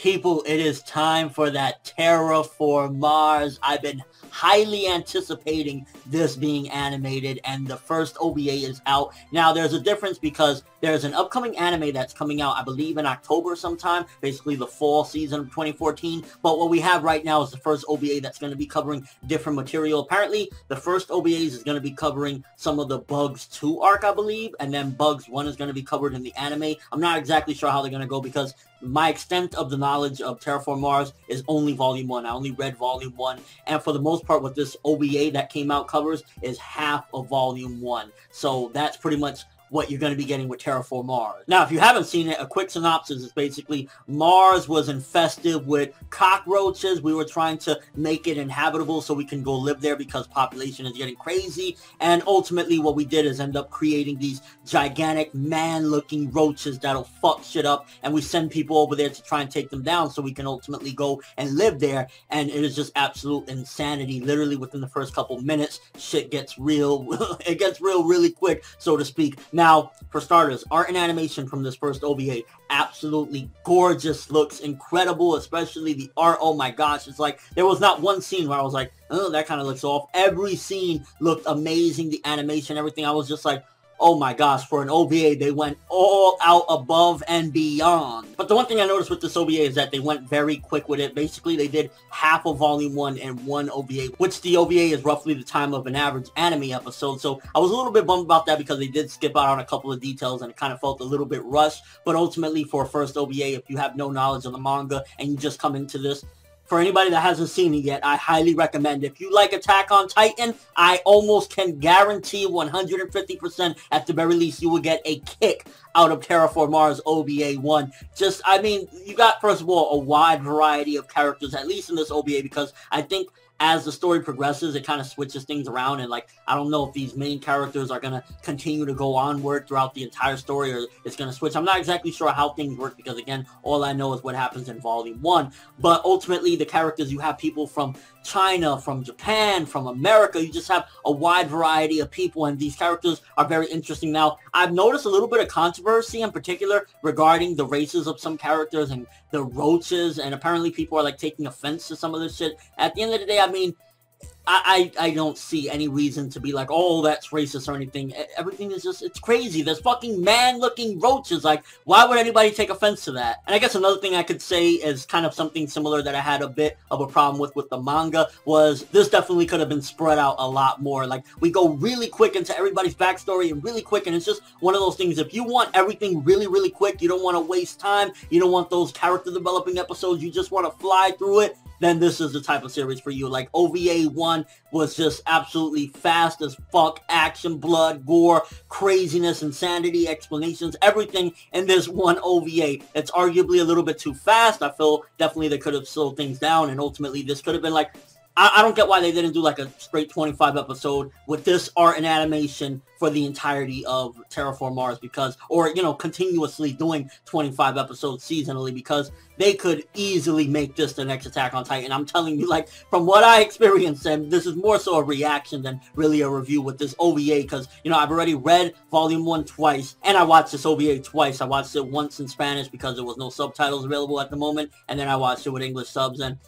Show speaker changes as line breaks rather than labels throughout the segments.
People, it is time for that Terra Formars. I've been highly anticipating this being animated, and the first OVA is out. Now, there's a difference because there's an upcoming anime that's coming out, I believe, in October sometime, basically the fall season of 2014. But what we have right now is the first OVA that's going to be covering different material. Apparently, the first OVAs is going to be covering some of the Bugs 2 arc, I believe, and then Bugs 1 is going to be covered in the anime. I'm not exactly sure how they're going to go because my extent of the knowledge of Terra Formars is only Volume 1. I only read Volume 1, and for the most part, what this OVA that came out covers is half of Volume 1. So that's pretty much what you're going to be getting with Terra Formars. Now, if you haven't seen it, a quick synopsis is basically Mars was infested with cockroaches. We were trying to make it inhabitable so we can go live there because population is getting crazy. And ultimately, what we did is end up creating these gigantic man-looking roaches that'll fuck shit up. And we send people over there to try and take them down so we can ultimately go and live there. And it is just absolute insanity. Literally, within the first couple minutes, shit gets real. It gets real really quick, so to speak. Now, for starters, art and animation from this first OVA, absolutely gorgeous, looks incredible, especially the art. Oh my gosh, it's like, there was not one scene where I was like, oh, that kind of looks off. Every scene looked amazing, the animation, everything. I was just like, oh my gosh, for an OVA, they went all out above and beyond. But the one thing I noticed with this OVA is that they went very quick with it. Basically, they did half of Volume 1 in one OVA, which the OVA is roughly the time of an average anime episode. So I was a little bit bummed about that because they did skip out on a couple of details and it kind of felt a little bit rushed. But ultimately, for a first OVA, if you have no knowledge of the manga and you just come into this, for anybody that hasn't seen it yet, I highly recommend. If you like Attack on Titan, I almost can guarantee 150% at the very least you will get a kick out of Terra Formars OVA 1. Just, I mean, you got, first of all, a wide variety of characters, at least in this OVA, because I think as the story progresses, it kind of switches things around, and like, I don't know if these main characters are going to continue to go onward throughout the entire story, or it's going to switch. I'm not exactly sure how things work, because again, all I know is what happens in Volume 1, but ultimately, the characters, you have people from China, from Japan, from America. You just have a wide variety of people, and these characters are very interesting. Now, I've noticed a little bit of controversy in particular regarding the races of some characters and the roaches, and apparently people are like taking offense to some of this shit. At the end of the day, I mean, I don't see any reason to be like, oh, that's racist or anything. Everything is just, it's crazy. There's fucking man-looking roaches. Like, why would anybody take offense to that? And I guess another thing I could say is kind of something similar that I had a bit of a problem with the manga was this definitely could have been spread out a lot more. Like, we go really quick into everybody's backstory and really quick, and it's just one of those things. If you want everything really, really quick, you don't want to waste time, you don't want those character developing episodes, you just want to fly through it, then this is the type of series for you. Like, OVA 1 was just absolutely fast as fuck. Action, blood, gore, craziness, insanity, explanations, everything in this one OVA. It's arguably a little bit too fast. I feel definitely they could have slowed things down, and ultimately this could have been like, I don't get why they didn't do like a straight 25 episode with this art and animation for the entirety of Terra Formars, because, or, you know, continuously doing 25 episodes seasonally, because they could easily make this the next Attack on Titan. I'm telling you, like, from what I experienced, and this is more so a reaction than really a review with this OVA, because, you know, I've already read Volume 1 twice, and I watched this OVA twice. I watched it once in Spanish because there was no subtitles available at the moment, and then I watched it with English subs, and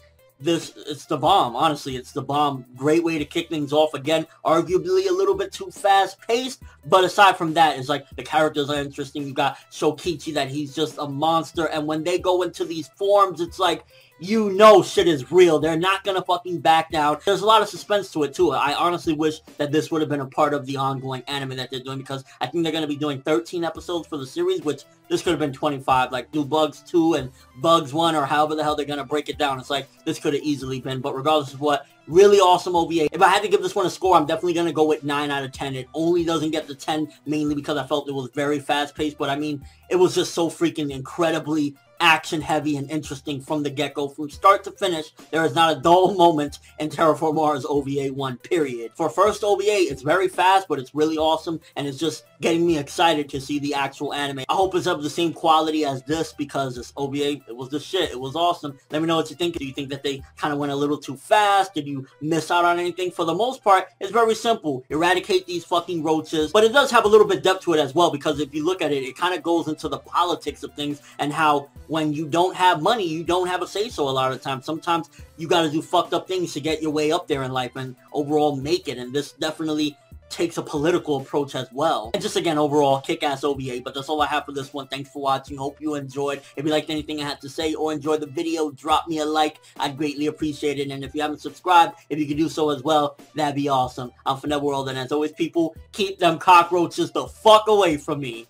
it's the bomb. Honestly, it's the bomb. Great way to kick things off. Again, arguably a little bit too fast-paced, but aside from that, it's like the characters are interesting. You got Shokichi, that he's just a monster, and when they go into these forms, it's like, you know shit is real. They're not gonna fucking back down. There's a lot of suspense to it, too. I honestly wish that this would have been a part of the ongoing anime that they're doing, because I think they're gonna be doing 13 episodes for the series, which this could have been 25. Like, do Bugs 2 and Bugs 1, or however the hell they're gonna break it down. It's like, this could have easily been, but regardless of what, really awesome OVA. If I had to give this one a score, I'm definitely gonna go with 9 out of 10. It only doesn't get the 10 mainly because I felt it was very fast-paced, but I mean, it was just so freaking incredibly action heavy and interesting from the get-go. From start to finish, there is not a dull moment in Terra Formars OVA 1, period. For first OVA, it's very fast, but it's really awesome, and it's just getting me excited to see the actual anime. I hope it's of the same quality as this, because this OVA, it was the shit. It was awesome. Let me know what you think. Do you think that they kind of went a little too fast? Did you miss out on anything? For the most part, it's very simple. Eradicate these fucking roaches, but it does have a little bit depth to it as well, because if you look at it, it kind of goes into the politics of things and how when you don't have money, you don't have a say-so a lot of the time. Sometimes you got to do fucked up things to get your way up there in life and overall make it. And this definitely takes a political approach as well. And just again, overall, kick-ass OVA. But that's all I have for this one. Thanks for watching. Hope you enjoyed. If you liked anything I had to say or enjoyed the video, drop me a like. I'd greatly appreciate it. And if you haven't subscribed, if you could do so as well, that'd be awesome. I'm from Networld, and as always, people, keep them cockroaches the fuck away from me.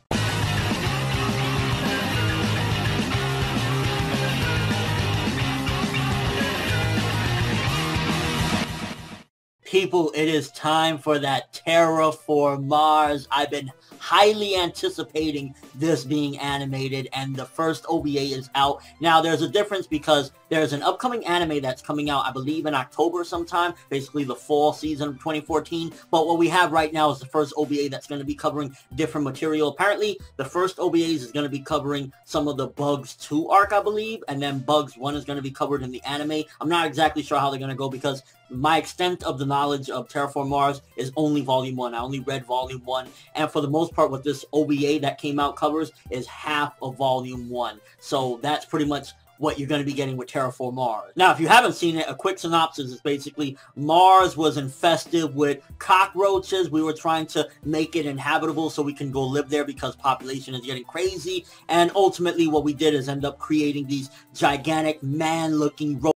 People, it is time for that Terra for Mars. I've been highly anticipating this being animated, and the first OVA is out. Now, there's a difference because there's an upcoming anime that's coming out, I believe, in October sometime, basically the fall season of 2014. But what we have right now is the first OVA that's going to be covering different material. Apparently, the first OVAs is going to be covering some of the Bugs 2 arc, I believe, and then Bugs 1 is going to be covered in the anime. I'm not exactly sure how they're going to go because my extent of the knowledge of Terra for Mars is only Volume 1. I only read Volume 1, and for the most part, what this OVA that came out covers is half of Volume 1. So that's pretty much what you're going to be getting with Terra for Mars. Now, if you haven't seen it, a quick synopsis is basically Mars was infested with cockroaches. We were trying to make it inhabitable so we can go live there because population is getting crazy. And ultimately, what we did is end up creating these gigantic man-looking robots